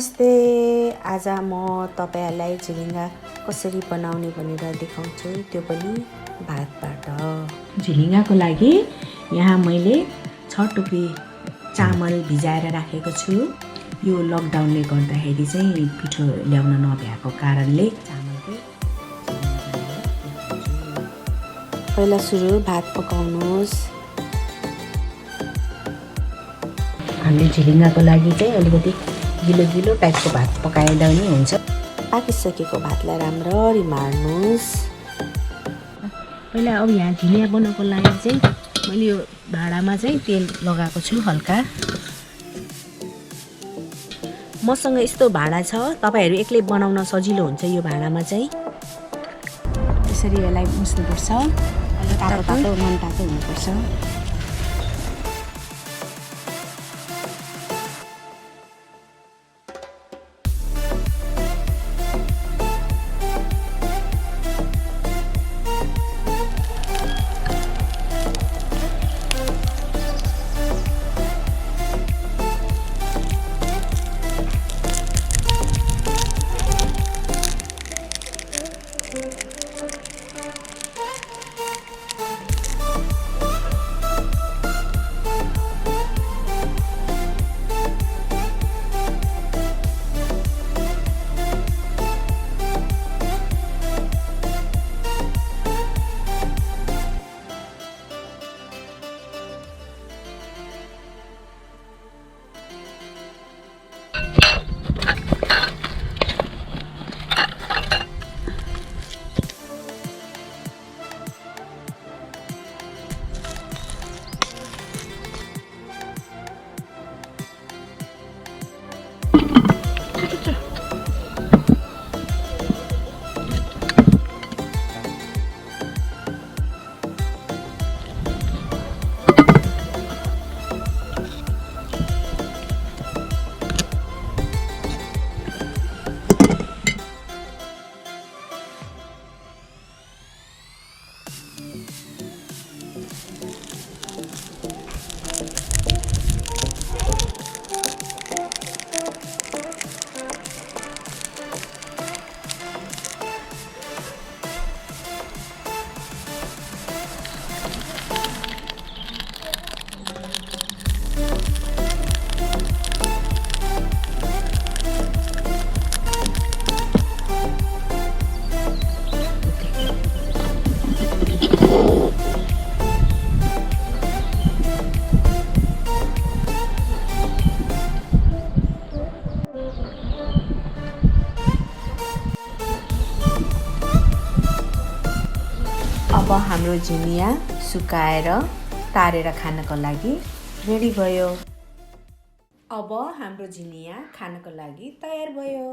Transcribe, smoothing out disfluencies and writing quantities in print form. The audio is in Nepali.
नमस्ते। आज म तपाईहरुलाई झिलिङ्गा कसरी बनाउने भनेर देखाउँछु, त्यो पनि भातबाट। झिलिङ्गाको लागि यहाँ मैले 6 टोपी चामल भिजाएर राखेको छु। यो लकडाउनले गर्दाखेरि चाहिँ पिठो ल्याउन नभ्याएको कारणले चामलकै पहिला सुरु भात पकाउनुहोस्। हामीले झिलिङ्गाको लागि चाहिँ अलिकति गिलो टाइपको भात पकाइदा पनि हुन्छ। पाकिसकेको भातलाई राम्ररी मार्नुहोस्। पहिला अब यहाँ झिलिङ्गा बनाउनको लागि चाहिँ मैले यो भाँडामा चाहिँ तेल लगाएको छु हल्का। मसँग यस्तो भाँडा छ, तपाईहरु एक्लै बनाउन सजिलो हुन्छ यो भाँडामा चाहिँ। यसरी यसलाई मुस्नुपर्छ। तातो तातो मन तातो हुनुपर्छ। अब हाम्रो झिलिङ्गा सुकाएर तारेर खानको लागि रेडी भयो। अब हाम्रो झिलिङ्गा खानको लागि तयार भयो।